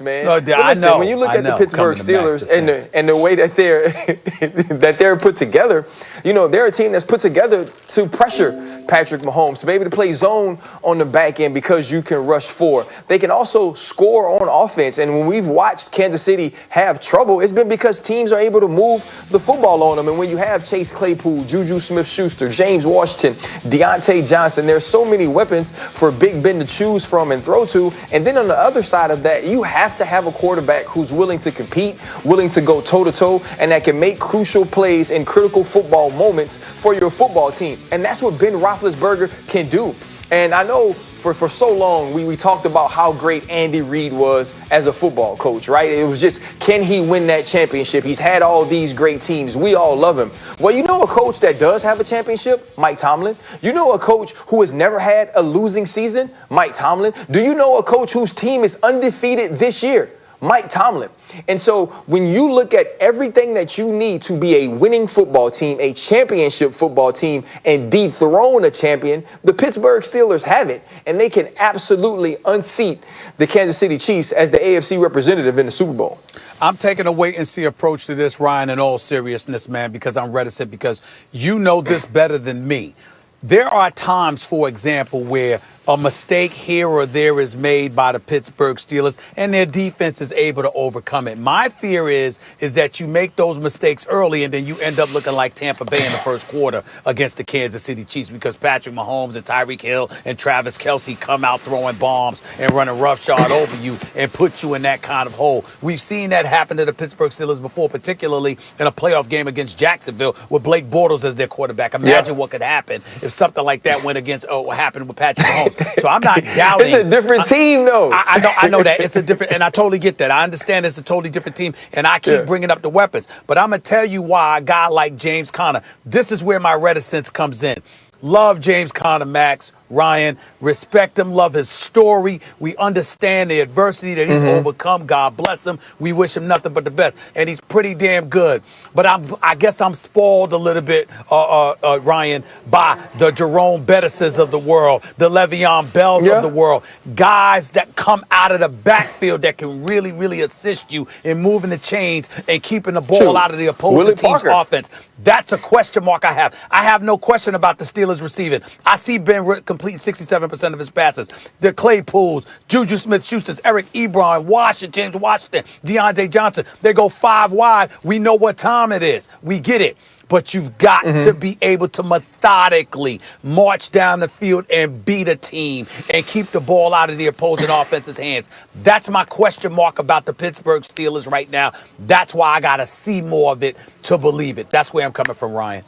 man. No, but listen, when you look at the Pittsburgh Steelers and the way that they're put together, you know, they're a team that's put together to pressure Patrick Mahomes, to be able to play zone on the back end because you can rush four. They can also score on offense. And when we've watched Kansas City have trouble, it's been because teams are able to move the football on them. And when you have Chase Claypool, Juju Smith-Schuster, James Washington, Deontay Johnson, there's so many weapons for Big Ben to choose from and throw to. And then on the other side of that, you have to have a quarterback who's willing to compete, willing to go toe-to-toe, and that can make crucial plays in critical football moments for your football team. And that's what Ben Roethlisberger can do. And I know for so long we talked about how great Andy Reid was as a football coach, right? It was just, can he win that championship? He's had all these great teams. We all love him. Well, you know a coach that does have a championship? Mike Tomlin. You know a coach who has never had a losing season? Mike Tomlin. Do you know a coach whose team is undefeated this year? Mike Tomlin. And so when you look at everything that you need to be a winning football team, a championship football team, and dethrone a champion, the Pittsburgh Steelers have it. And they can absolutely unseat the Kansas City Chiefs as the AFC representative in the Super Bowl. I'm taking a wait-and-see approach to this, Ryan, in all seriousness, man, because I'm reticent, because you know this better than me. There are times, for example, where a mistake here or there is made by the Pittsburgh Steelers and their defense is able to overcome it. My fear is that you make those mistakes early and then you end up looking like Tampa Bay in the first quarter against the Kansas City Chiefs, because Patrick Mahomes and Tyreek Hill and Travis Kelce come out throwing bombs and running roughshod over you and put you in that kind of hole. We've seen that happen to the Pittsburgh Steelers before, particularly in a playoff game against Jacksonville with Blake Bortles as their quarterback. Imagine what could happen if something like that went against what happened with Patrick Mahomes. So I'm not doubting. It's a different team, though. I know that. It's a different, and I totally get that. I understand it's a totally different team, and I keep bringing up the weapons. But I'm going to tell you why a guy like James Conner, this is where my reticence comes in. Love James Conner, Max, Ryan, respect him, love his story. We understand the adversity that he's overcome. God bless him. We wish him nothing but the best. And he's pretty damn good. But I guess I'm spoiled a little bit, Ryan, by the Jerome Bettises of the world, the Le'Veon Bells of the world, guys that come out of the backfield that can really, really assist you in moving the chains and keeping the ball out of the opposing team's offense. That's a question mark I have. I have no question about the Steelers receiving. I see Ben complete 67% of his passes. The Claypools, Juju Smith-Schusters, Eric Ebron, James Washington, Deontay Johnson. They go 5 wide. We know what time it is. We get it. But you've got to be able to methodically march down the field and beat a team and keep the ball out of the opposing offense's hands. That's my question mark about the Pittsburgh Steelers right now. That's why I got to see more of it to believe it. That's where I'm coming from, Ryan.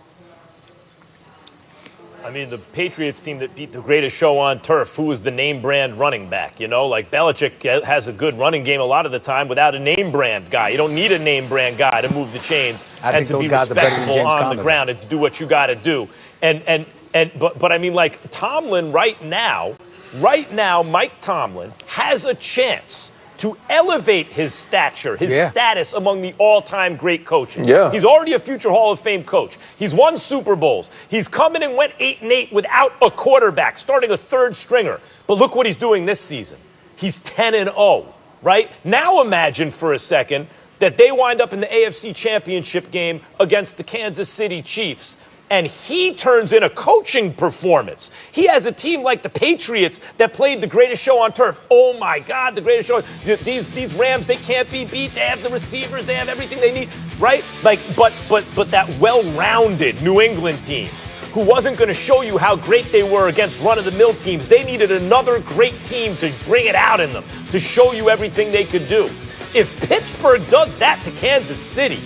I mean, the Patriots team that beat the greatest show on turf, who was the name brand running back? You know, like Belichick has a good running game a lot of the time without a name brand guy. You don't need a name brand guy to move the chains and to be respectable on the ground and to do what you got to do. But I mean, like Tomlin right now, Mike Tomlin has a chance to elevate his stature, his status among the all-time great coaches. He's already a future Hall of Fame coach. He's won Super Bowls. He's come in and went 8-8 without a quarterback, starting a third stringer. But look what he's doing this season. He's 10-0, right? Now imagine for a second that they wind up in the AFC Championship game against the Kansas City Chiefs, and he turns in a coaching performance. He has a team like the Patriots that played the greatest show on turf. Oh, my God, the greatest show. These Rams, they can't be beat. They have the receivers. They have everything they need, right? Like, but that well-rounded New England team who wasn't going to show you how great they were against run-of-the-mill teams. They needed another great team to bring it out in them, to show you everything they could do. If Pittsburgh does that to Kansas City,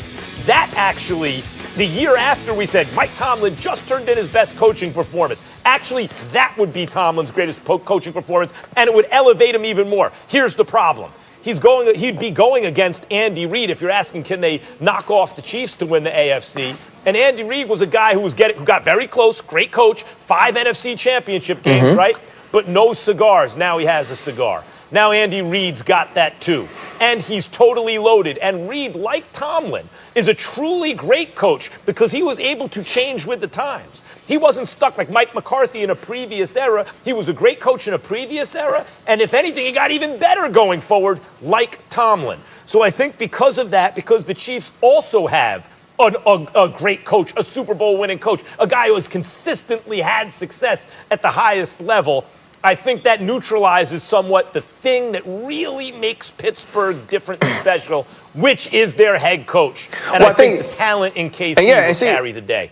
that actually... The year after we said Mike Tomlin just turned in his best coaching performance. Actually, that would be Tomlin's greatest coaching performance, and it would elevate him even more. Here's the problem. He'd be going against Andy Reid if you're asking, can they knock off the Chiefs to win the AFC? And Andy Reid was a guy who got very close, great coach, 5 NFC championship games, right? But no cigars. Now he has a cigar. Now Andy Reid's got that too. And he's totally loaded. And Reid, like Tomlin, is a truly great coach because he was able to change with the times. He wasn't stuck like Mike McCarthy in a previous era. He was a great coach in a previous era. And if anything, he got even better going forward, like Tomlin. So I think because of that, because the Chiefs also have a great coach, a Super Bowl winning coach, a guy who has consistently had success at the highest level, I think that neutralizes somewhat the thing that really makes Pittsburgh different and special, which is their head coach. And I think the talent in KC will carry the day.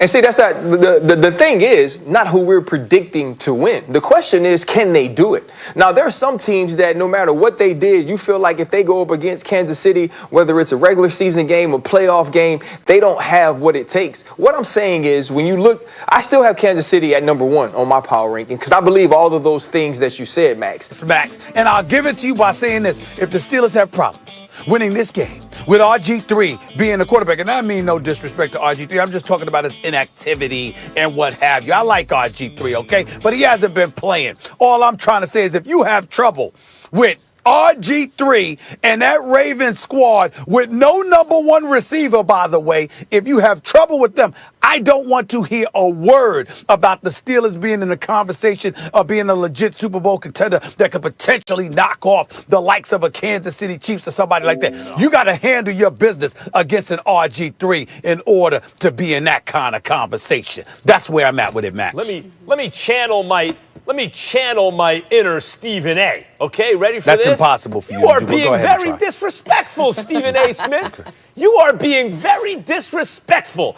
And see, that's not the thing is not who we're predicting to win. The question is, can they do it? Now, there are some teams that no matter what they did, you feel like if they go up against Kansas City, whether it's a regular season game or playoff game, they don't have what it takes. What I'm saying is when you look, I still have Kansas City at #1 on my power ranking because I believe all of those things that you said, Max. Max, and I'll give it to you by saying this. If the Steelers have problems winning this game with RG3 being the quarterback, and I mean no disrespect to RG3, I'm just talking about his inactivity and what have you. I like RG3, okay? But he hasn't been playing. All I'm trying to say is if you have trouble with RG3 and that Ravens squad with no #1 receiver, by the way, if you have trouble with them, I don't want to hear a word about the Steelers being in the conversation of being a legit Super Bowl contender that could potentially knock off the likes of a Kansas City Chiefs or somebody like that. You got to handle your business against an RG3 in order to be in that kind of conversation. That's where I'm at with it, Max. Let me channel my inner Stephen A. Okay, ready for this? That's impossible for you. You are being very disrespectful, Stephen A. Smith. You are being very disrespectful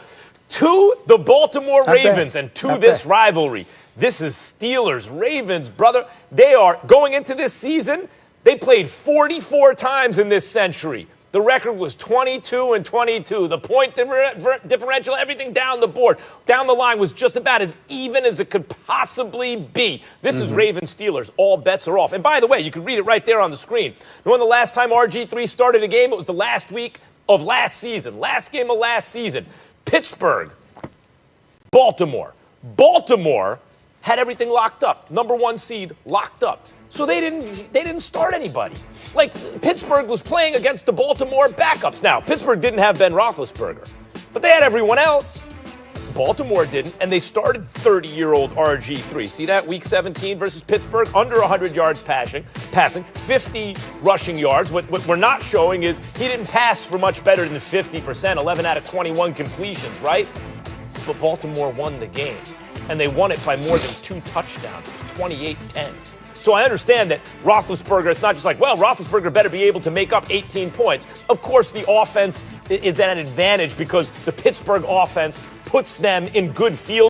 to the Baltimore Ravens and to this rivalry. This is Steelers-Ravens, brother. They are going into this season. They played 44 times in this century. The record was 22-22. The point differential, everything down the board, down the line was just about as even as it could possibly be. This is Ravens-Steelers. All bets are off. And by the way, you can read it right there on the screen. When the last time RG3 started a game, it was the last week of last season. Last game of last season. Pittsburgh, Baltimore. Baltimore had everything locked up. #1 seed locked up. So they didn't start anybody. Like, Pittsburgh was playing against the Baltimore backups. Now, Pittsburgh didn't have Ben Roethlisberger, but they had everyone else. Baltimore didn't, and they started 30-year-old RG3. See that? Week 17 versus Pittsburgh, under 100 yards passing, 50 rushing yards. What we're not showing is he didn't pass for much better than 50%, 11 out of 21 completions, right? But Baltimore won the game, and they won it by more than 2 touchdowns. It was 28-10. So I understand that Roethlisberger, it's not just like, well, Roethlisberger better be able to make up 18 points. Of course, the offense is at an advantage because the Pittsburgh offense puts them in good field